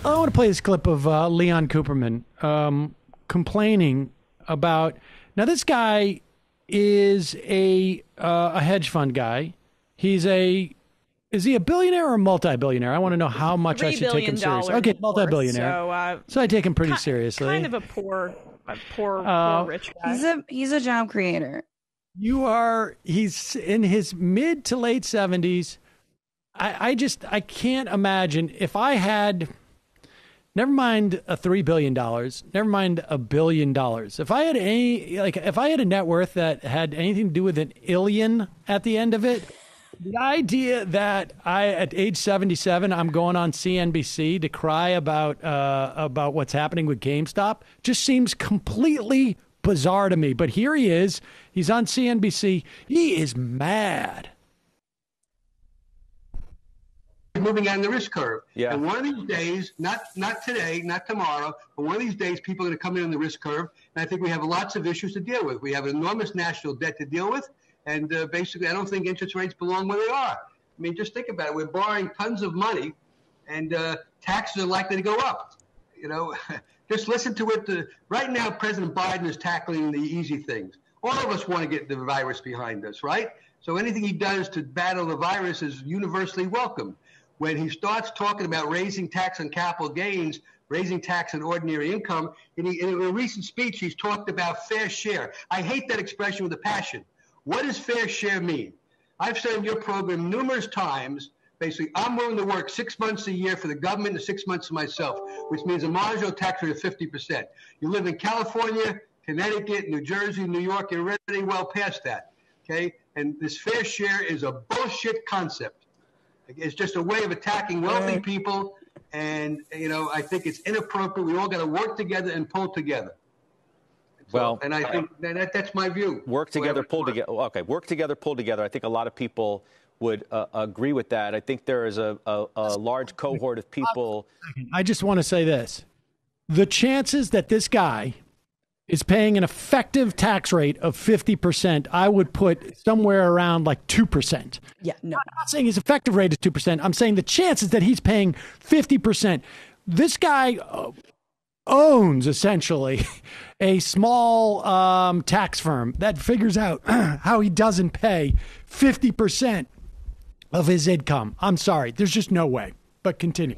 I want to play this clip of Leon Cooperman complaining about. Now, this guy is a hedge fund guy. Is he a billionaire or a multi-billionaire? I want to know how much I should take him seriously. Okay, multi-billionaire. So I take him pretty seriously. Kind of a poor rich guy. He's a job creator. He's in his mid to late 70s. I can't imagine if I had, never mind $3 billion, never mind $1 billion. If I had if I had a net worth that had anything to do with an illion at the end of it, the idea that at age 77, I'm going on CNBC to cry about what's happening with GameStop just seems completely bizarre to me. But here he is. He's on CNBC. He is mad. Moving on the risk curve. Yeah. And one of these days, not today, not tomorrow, but one of these days, people are going to come in on the risk curve. And I think we have lots of issues to deal with. We have an enormous national debt to deal with. And basically, I don't think interest rates belong where they are. I mean, just think about it. We're borrowing tons of money, and taxes are likely to go up. You know, just listen to it. Right now, President Biden is tackling the easy things. All of us want to get the virus behind us, right? So anything he does to battle the virus is universally welcome. When he starts talking about raising tax on capital gains, raising tax on ordinary income, in a recent speech, he's talked about fair share. I hate that expression with a passion. What does fair share mean? I've said in your program numerous times, basically, I'm willing to work 6 months a year for the government and 6 months for myself, which means a marginal tax rate of 50%. You live in California, Connecticut, New Jersey, New York, you're already well past that, okay? And this fair share is a bullshit concept. It's just a way of attacking wealthy people, and, you know, I think it's inappropriate. We all got to work together and pull together. Well, and I think that's my view. Work together, pull together. Okay, work together, pull together. I think a lot of people would agree with that. I think there is a large cohort of people. I just want to say this. The chances that this guy is paying an effective tax rate of 50%, I would put somewhere around like 2%. Yeah, no. I'm not saying his effective rate is 2%. I'm saying the chances that he's paying 50%. This guy owns essentially a small tax firm that figures out how he doesn't pay 50% of his income. I'm sorry. There's just no way. But continue.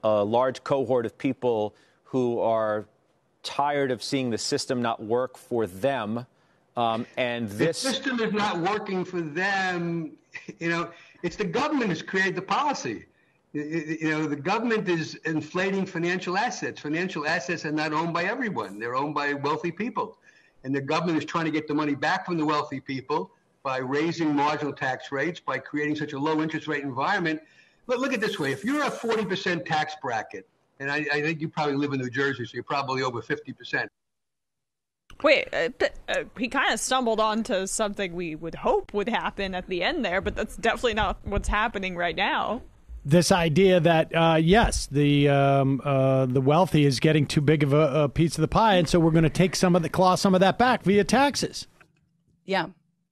A large cohort of people who are tired of seeing the system not work for them. And this the system is not working for them. You know, it's the government has created the policy. You know, the government is inflating financial assets. Financial assets are not owned by everyone. They're owned by wealthy people. And the government is trying to get the money back from the wealthy people by raising marginal tax rates, by creating such a low interest rate environment. But look at it this way. If you're a 40% tax bracket, and I think you probably live in New Jersey, so you're probably over 50%. Wait, he kind of stumbled onto something we would hope would happen at the end there, but that's definitely not what's happening right now. This idea that, yes, the wealthy is getting too big of a piece of the pie, and so we're going to claw some of that back via taxes. Yeah,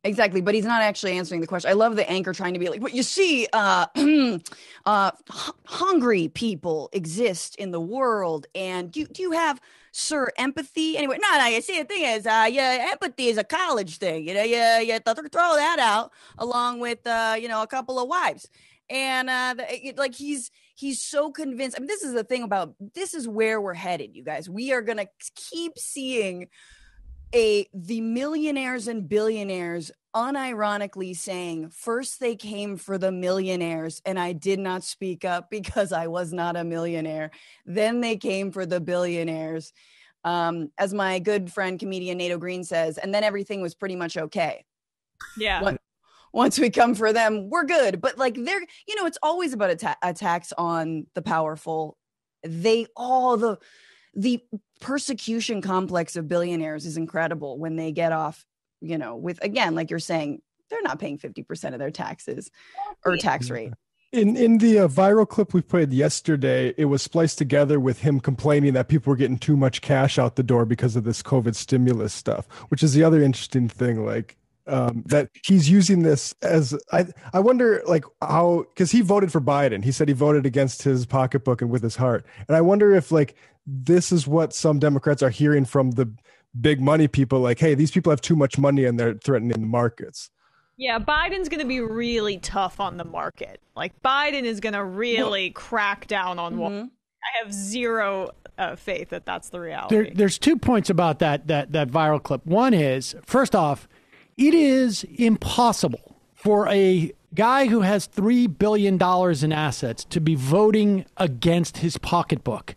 exactly. But he's not actually answering the question. I love the anchor trying to be like, but you see, hungry people exist in the world. And do you have, sir, empathy? Anyway, no, you see, the thing is, empathy is a college thing. You know, you throw that out along with, a couple of wives. And he's so convinced. I mean, this is the thing this is where we're headed, you guys. We are going to keep seeing the millionaires and billionaires unironically saying, first they came for the millionaires and I did not speak up because I was not a millionaire. Then they came for the billionaires. As my good friend, comedian Nato Green says, and then everything was pretty much okay. Yeah. Once we come for them, we're good. But like it's always about attacks on the powerful. The persecution complex of billionaires is incredible when they get off, with, again, like you're saying, they're not paying 50% of their taxes or tax rate. In the viral clip we played yesterday, it was spliced together with him complaining that people were getting too much cash out the door because of this COVID stimulus stuff, which is the other interesting thing. Like, that he's using this as I wonder like how, because he voted for Biden. He said he voted against his pocketbook and with his heart. And I wonder if like this is what some Democrats are hearing from the big money people, like, hey, these people have too much money and they're threatening the markets. Yeah, Biden's going to be really tough on the market. Like, Biden is going to really crack down on Wall Street. I have zero faith that that's the reality. There's 2 points about that viral clip. One is, first off, it is impossible for a guy who has $3 billion in assets to be voting against his pocketbook.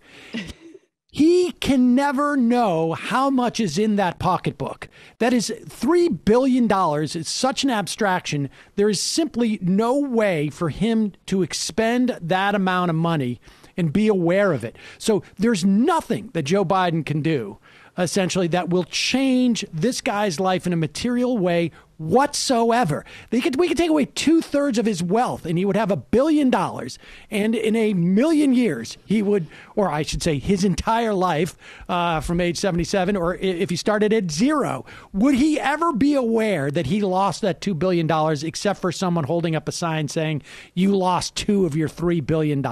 He can never know how much is in that pocketbook. That is $3 billion. It's such an abstraction. There is simply no way for him to expend that amount of money and be aware of it. So there's nothing that Joe Biden can do, essentially, that will change this guy's life in a material way whatsoever. We could take away 2/3 of his wealth and he would have $1 billion. And in a million years, he would, or I should say his entire life from age 77, or if he started at 0, would he ever be aware that he lost that $2 billion except for someone holding up a sign saying you lost 2 of your $3 billion?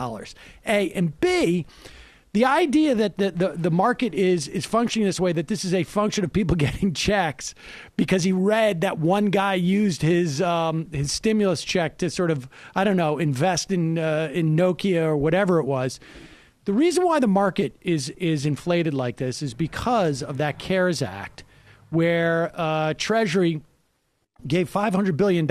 A, and B, the idea that the market is functioning this way, that this is a function of people getting checks because he read that one guy used his stimulus check to sort of, I don't know, invest in Nokia or whatever it was. The reason why the market is inflated like this is because of that CARES Act, where Treasury gave $500 billion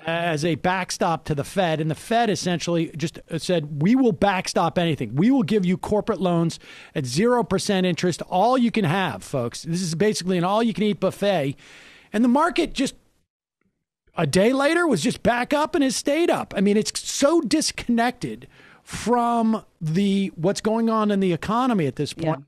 as a backstop to the Fed. And the Fed essentially just said, we will backstop anything. We will give you corporate loans at 0% interest, all you can have, folks. This is basically an all-you-can-eat buffet. And the market just a day later was just back up and has stayed up. I mean, it's so disconnected from what's going on in the economy at this point. Yeah.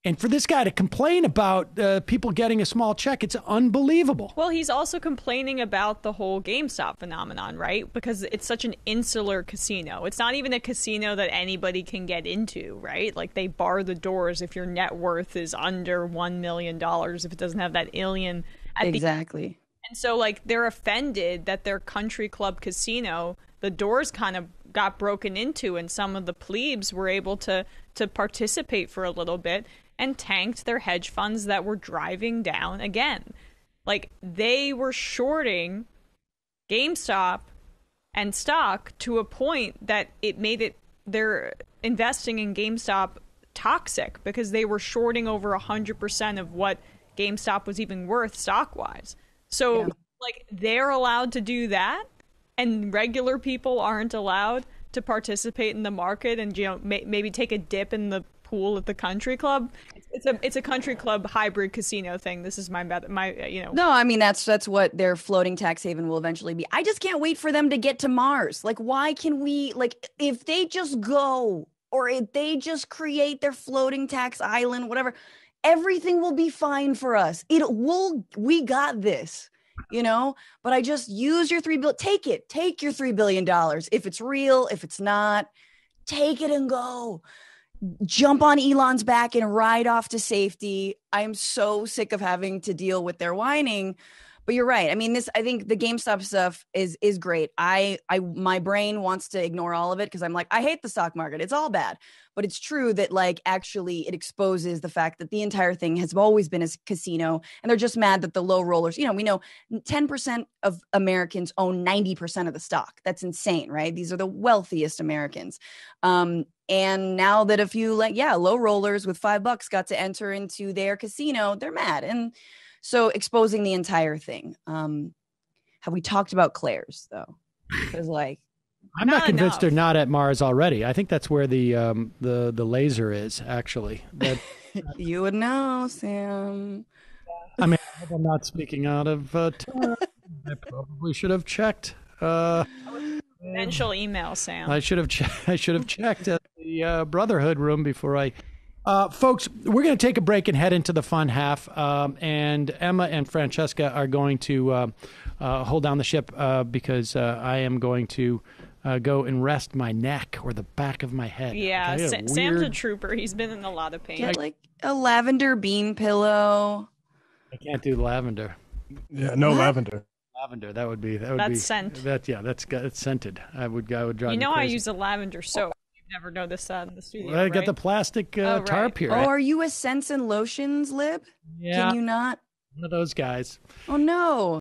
And for this guy to complain about people getting a small check, it's unbelievable. Well, he's also complaining about the whole GameStop phenomenon, right? Because it's such an insular casino. It's not even a casino that anybody can get into, right? Like, they bar the doors if your net worth is under $1 million, if it doesn't have that alien. Exactly. And so, like, they're offended that their country club casino, the doors kind of got broken into, and some of the plebes were able to participate for a little bit and tanked their hedge funds that were driving down again. Like, they were shorting GameStop and stock to a point that it made their investing in GameStop toxic, because they were shorting over 100% of what GameStop was even worth stock-wise. So, like, they're allowed to do that, and regular people aren't allowed to participate in the market and, you know, maybe take a dip in the pool at the country club. It's a country club hybrid casino thing. This is my you know. No, I mean, that's what their floating tax haven will eventually be. I just can't wait for them to get to Mars. Like, why can we, like, if they just go, or if they just create their floating tax island, whatever, everything will be fine for us. We got this, you know. But I just use your take your $3 billion. If it's real, if it's not, take it and go. Jump on Elon's back and ride off to safety. I'm so sick of having to deal with their whining. But you're right. I mean, I think the GameStop stuff is great. My brain wants to ignore all of it because I'm like, I hate the stock market. It's all bad. But it's true that, like, actually it exposes the fact that the entire thing has always been a casino, and they're just mad that the low rollers, you know, we know 10% of Americans own 90% of the stock. That's insane, right? These are the wealthiest Americans. And now that a few, low rollers with $5 got to enter into their casino, they're mad. And so exposing the entire thing. Have we talked about Claire's, though? Because, like, I'm not convinced they're not at Mars already. I think that's where the laser is, actually. You would know, Sam. I mean, I hope I'm not speaking out of turn. I probably should have checked. Eventual email, Sam. I should have checked at the Brotherhood room before I. Folks, we're going to take a break and head into the fun half. And Emma and Francesca are going to hold down the ship because I am going to go and rest my neck or the back of my head. Yeah, Sam's a trooper. He's been in a lot of pain. Get, like, a lavender bean pillow. I can't do lavender. Yeah, no What? lavender. Lavender. That would be. That's scent. It's scented. I would drive You me know, I crazy. use a lavender soap. You've never noticed that in the studio, Well, I got right? the plastic right. tarp here. Oh, are you a Scents and Lotions lib? Yeah, Can you not? one of those guys. Oh no.